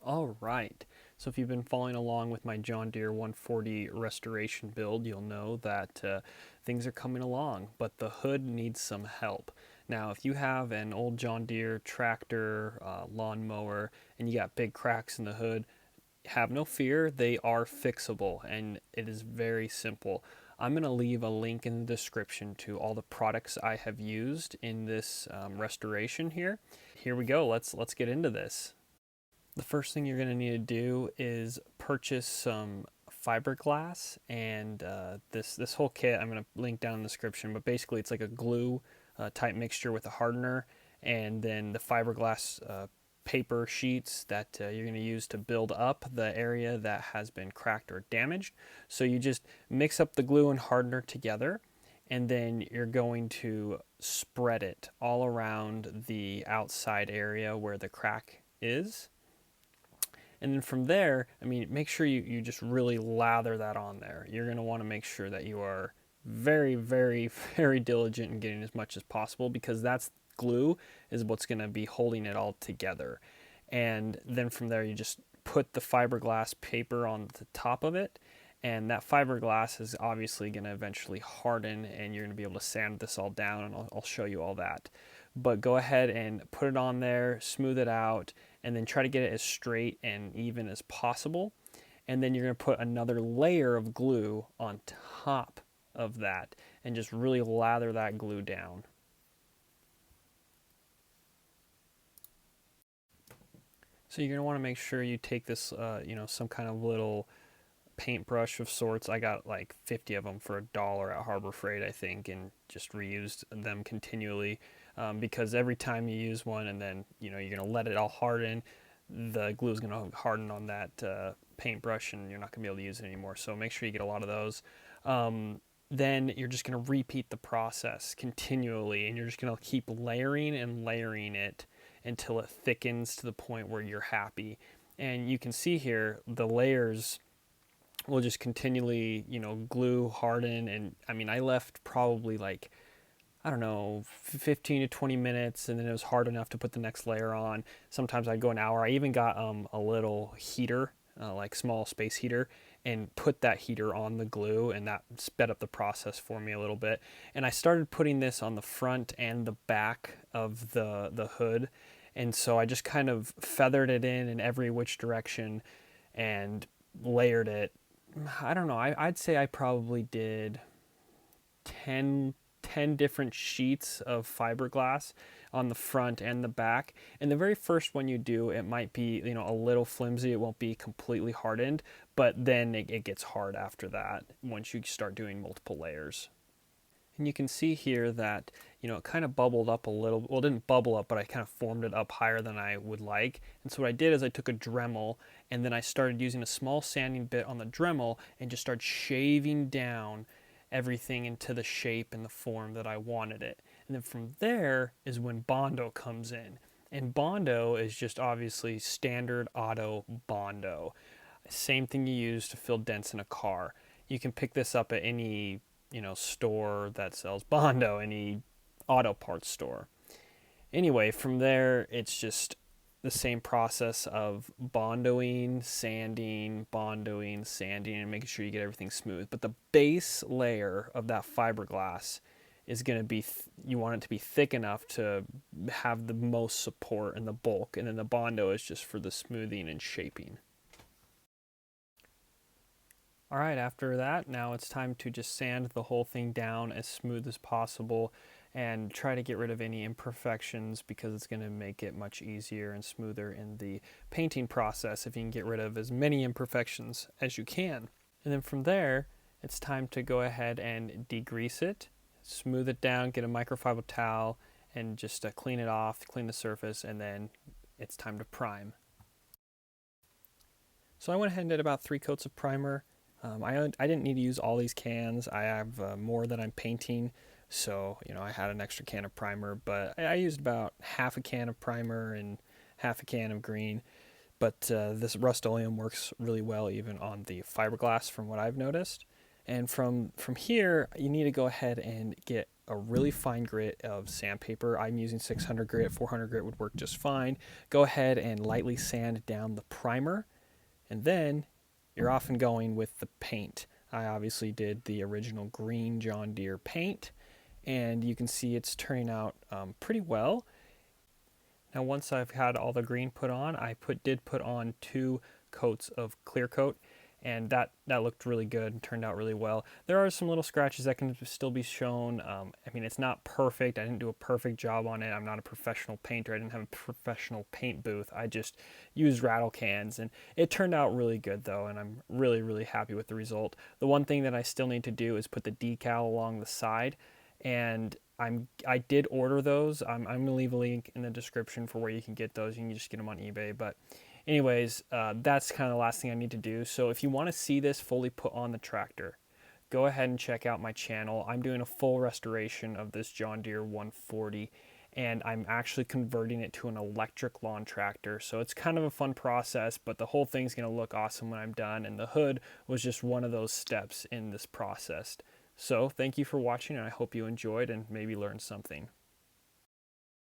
All right, so if you've been following along with my John Deere 140 restoration build, you'll know that things are coming along, but the hood needs some help. Now, if you have an old John Deere tractor, lawnmower, and you got big cracks in the hood, have no fear, they are fixable, and it is very simple. I'm going to leave a link in the description to all the products I have used in this restoration here. Here we go, let's get into this. The first thing you're going to need to do is purchase some fiberglass, and this whole kit I'm going to link down in the description, but basically it's like a glue type mixture with a hardener, and then the fiberglass paper sheets that you're going to use to build up the area that has been cracked or damaged. So you just mix up the glue and hardener together, and then you're going to spread it all around the outside area where the crack is. And then from there, I mean, make sure you just really lather that on there. You're going to want to make sure that you are very, very, very diligent in getting as much as possible, because that's glue is what's going to be holding it all together. And then from there, you just put the fiberglass paper on the top of it, and that fiberglass is obviously going to eventually harden, and you're going to be able to sand this all down, and I'll show you all that. But go ahead and put it on there, smooth it out, and then try to get it as straight and even as possible. And then you're going to put another layer of glue on top of that and just really lather that glue down. So you're going to want to make sure you take this, some kind of little paintbrush of sorts. I got like 50 of them for $1 at Harbor Freight, I think, and just reused them continually, because every time you use one and then you're going to let it all harden, the glue is going to harden on that paintbrush, and you're not going to be able to use it anymore. So make sure you get a lot of those. Then you're just going to repeat the process continually, and you're just going to keep layering and layering it until it thickens to the point where you're happy. And you can see here the layers will just continually, glue, harden. And I mean, I left probably like, I don't know, 15 to 20 minutes, and then it was hard enough to put the next layer on. Sometimes I'd go an hour. I even got a little heater, like small space heater, and put that heater on the glue, and that sped up the process for me a little bit. And I started putting this on the front and the back of the hood, and so I just kind of feathered it in every which direction and layered it. I don't know, I'd say I probably did 10 different sheets of fiberglass on the front and the back. And the very first one you do, it might be a little flimsy, it won't be completely hardened, but then it gets hard after that once you start doing multiple layers. And you can see here that it kind of bubbled up a little. Well, it didn't bubble up, but I kind of formed it up higher than I would like. And so what I did is I took a Dremel, and then I started using a small sanding bit on the Dremel and just started shaving down everything into the shape and the form that I wanted it. And then from there is when Bondo comes in. And Bondo is just obviously standard auto Bondo. Same thing you use to fill dents in a car. You can pick this up at any store that sells Bondo, any auto parts store. Anyway, from there, it's just the same process of bondoing, sanding, and making sure you get everything smooth. But the base layer of that fiberglass is going to be, you want it to be thick enough to have the most support and the bulk. And then the Bondo is just for the smoothing and shaping. All right, after that, now it's time to just sand the whole thing down as smooth as possible and try to get rid of any imperfections, because it's going to make it much easier and smoother in the painting process if you can get rid of as many imperfections as you can. And then from there, it's time to go ahead and degrease it, smooth it down, get a microfiber towel, and just clean it off, clean the surface, and then it's time to prime. So I went ahead and did about 3 coats of primer. I didn't need to use all these cans. I have more than I'm painting, so I had an extra can of primer, but I used about half a can of primer and half a can of green. But this Rust-Oleum works really well even on the fiberglass from what I've noticed. And from here, you need to go ahead and get a really fine grit of sandpaper. I'm using 600 grit, 400 grit would work just fine. Go ahead and lightly sand down the primer, and then you're off and going with the paint. I obviously did the original green John Deere paint, and you can see it's turning out pretty well. Now once I've had all the green put on, I did put on 2 coats of clear coat, and that looked really good and turned out really well. There are some little scratches that can still be shown. I mean, it's not perfect. I didn't do a perfect job on it. I'm not a professional painter. I didn't have a professional paint booth. I just used rattle cans, and it turned out really good though, and I'm really happy with the result. The one thing that I still need to do is put the decal along the side, and I did order those. I'm gonna leave a link in the description for where you can get those. You can just get them on eBay. But anyways, that's kind of the last thing I need to do. So if you want to see this fully put on the tractor, go ahead and check out my channel. I'm doing a full restoration of this John Deere 140, and I'm actually converting it to an electric lawn tractor. So it's kind of a fun process, but the whole thing's gonna look awesome when I'm done. And the hood was just one of those steps in this process. So thank you for watching, and I hope you enjoyed and maybe learned something.